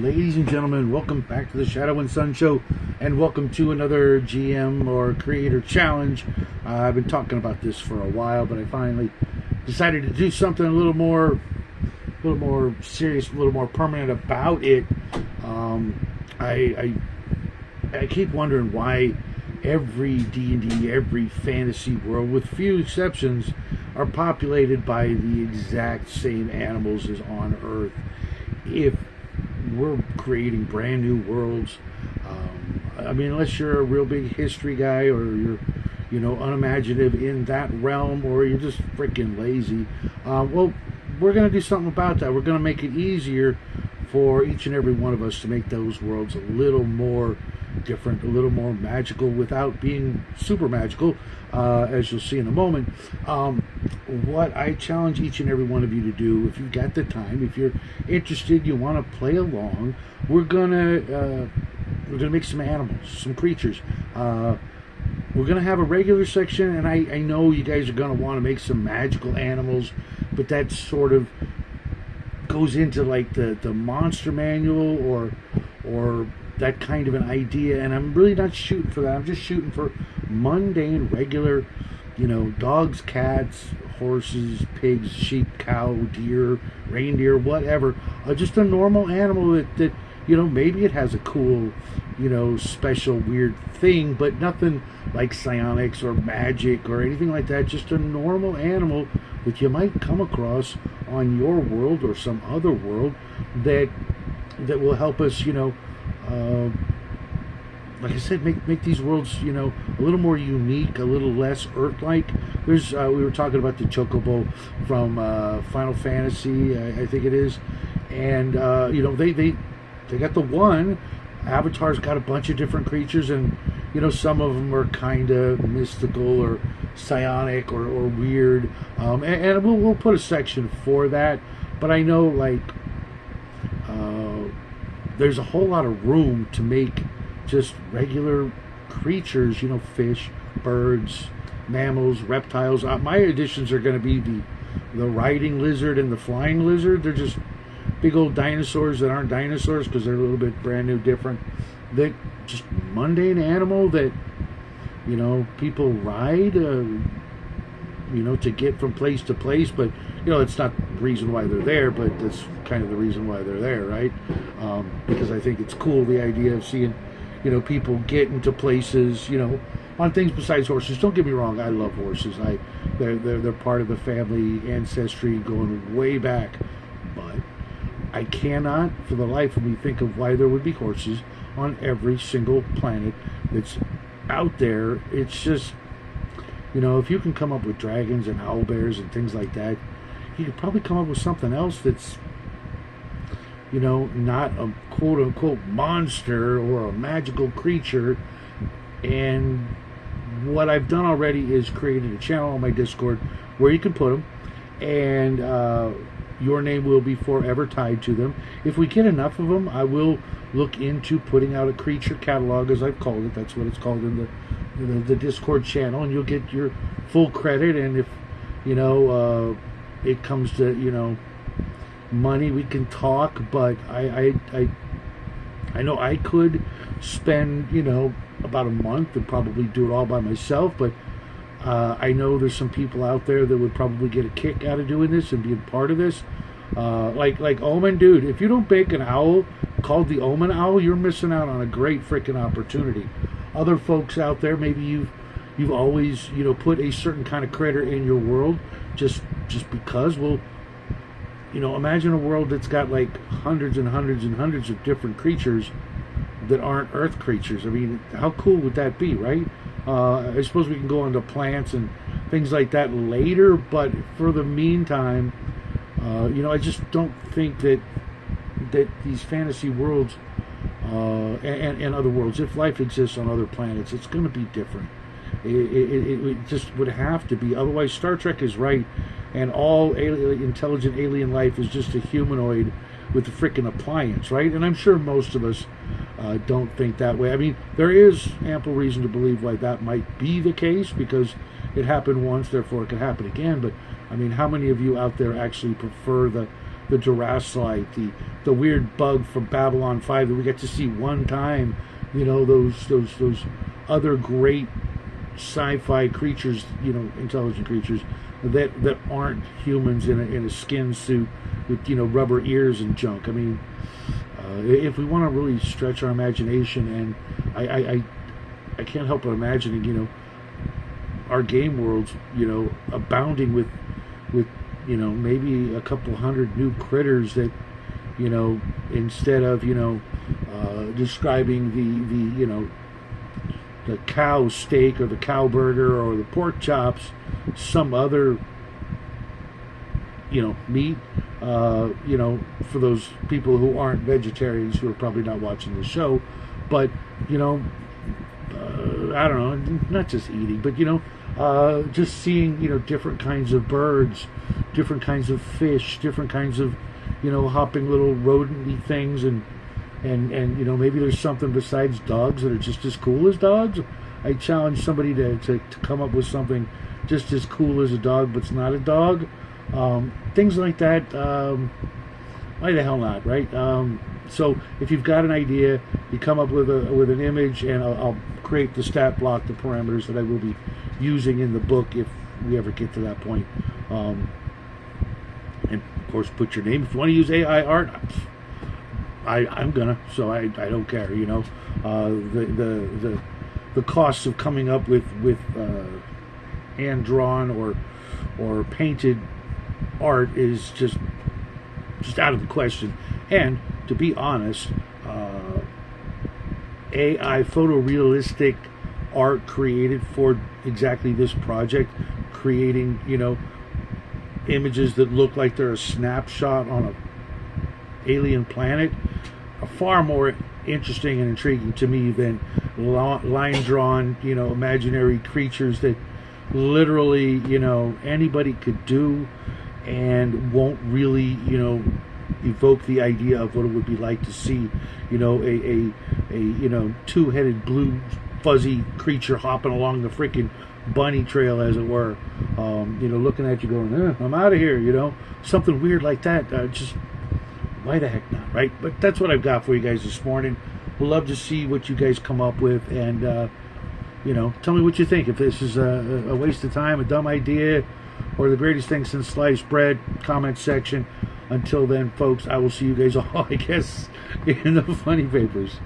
Ladies and gentlemen, welcome back to the Shadow and Sun Show, and welcome to another GM or Creator Challenge. I've been talking about this for a while, but I finally decided to do something a little more serious, a little more permanent about it. I keep wondering why every D&D, every fantasy world, with few exceptions, are populated by the exact same animals as on Earth. If we're creating brand new worlds, I mean, unless you're a real big history guy or you're, unimaginative in that realm, or you're just freaking lazy, well, we're going to do something about that. We're going to make it easier for each and every one of us to make those worlds a little more different, a little more magical without being super magical, as you'll see in a moment. What I challenge each and every one of you to do, if you've got the time, if you're interested, you want to play along, we're gonna make some animals, some creatures. We're gonna have a regular section, and I know you guys are gonna want to make some magical animals, but that sort of goes into like the monster manual or that kind of an idea, and I'm really not shooting for that. I'm just shooting for mundane, regular, dogs, cats, horses, pigs, sheep, cow, deer, reindeer, whatever. Just a normal animal that maybe it has a cool, special, weird thing, but nothing like psionics or magic or anything like that. Just a normal animal that you might come across on your world or some other world that will help us, like I said, make these worlds, a little more unique, a little less Earth-like. There's, we were talking about the Chocobo from Final Fantasy, I think it is, and they got the one. Avatar's got a bunch of different creatures, and some of them are kind of mystical or psionic or weird, and we'll put a section for that. But I know, like, there's a whole lot of room to make just regular creatures, fish, birds, mammals, reptiles. My additions are going to be the riding lizard and the flying lizard. They're just big old dinosaurs that aren't dinosaurs because they're a little bit brand new, different. That just mundane animal that people ride, to get from place to place. But it's not the reason why they're there, but that's kind of the reason why they're there, right? Because I think it's cool, the idea of seeing people get into places, on things besides horses. Don't get me wrong, I love horses. They're part of the family ancestry going way back. But I cannot, for the life of me, think of why there would be horses on every single planet that's out there. It's just, if you can come up with dragons and owlbears and things like that, you could probably come up with something else that's, not a quote-unquote monster or a magical creature. And what I've done already is created a channel on my Discord where you can put them, and your name will be forever tied to them. If we get enough of them, I will look into putting out a creature catalog, as I've called it. That's what it's called in the Discord channel, and you'll get your full credit. And if it comes to money, we can talk. But I know I could spend about a month and probably do it all by myself, but I know there's some people out there that would probably get a kick out of doing this and being part of this. Like Omen, dude, if you don't make an owl called the Omen Owl, you're missing out on a great freaking opportunity. Other folks out there, maybe you've always put a certain kind of critter in your world just because. Well, imagine a world that's got like hundreds and hundreds and hundreds of different creatures that aren't Earth creatures. I mean, how cool would that be, right? I suppose we can go into plants and things like that later, but for the meantime, I just don't think that these fantasy worlds and other worlds, if life exists on other planets, it's going to be different. It just would have to be. Otherwise, Star Trek is right, and all intelligent alien life is just a humanoid with a freaking appliance, right? And I'm sure most of us don't think that way. I mean, there is ample reason to believe why that might be the case, because it happened once, therefore it could happen again. But I mean, how many of you out there actually prefer the the Duraslite, the weird bug from Babylon 5 that we get to see one time. You know, those other great sci-fi creatures, you know, intelligent creatures that aren't humans in a skin suit with, you know, rubber ears and junk. I mean, if we want to really stretch our imagination, and I can't help but imagining, you know, our game worlds, you know, abounding with you know, maybe a couple hundred new critters that, you know, instead of, you know, describing the you know, the cow steak or the cow burger or the pork chops, some other, you know, meat, you know, for those people who aren't vegetarians, who are probably not watching the show, but, you know, I don't know, not just eating, but, you know, just seeing, you know, different kinds of birds, different kinds of fish, different kinds of, you know, hopping little rodent-y things, and you know, maybe there's something besides dogs that are just as cool as dogs. I challenge somebody to come up with something just as cool as a dog, but it's not a dog. Things like that. Why the hell not, right? So if you've got an idea, you come up with an image, and I'll create the stat block, the parameters that I will be using in the book if we ever get to that point. And of course, put your name. If you want to use AI art, I'm gonna, so I don't care, you know. The costs of coming up with hand drawn or painted art is just out of the question. And to be honest, AI photorealistic art created for exactly this project, creating, you know, images that look like they're a snapshot on a alien planet, are far more interesting and intriguing to me than line drawn, you know, imaginary creatures that literally, you know, anybody could do and won't really, you know, evoke the idea of what it would be like to see, you know, a you know, two-headed blue fuzzy creature hopping along the freaking bunny trail, as it were, you know, looking at you going, I'm out of here, you know, something weird like that. Just why the heck not, right? But that's what I've got for you guys this morning. We'll love to see what you guys come up with, and you know, tell me what you think. If this is a waste of time, a dumb idea, or the greatest thing since sliced bread, comment section. Until then, folks, I will see you guys all, I guess, in the funny papers.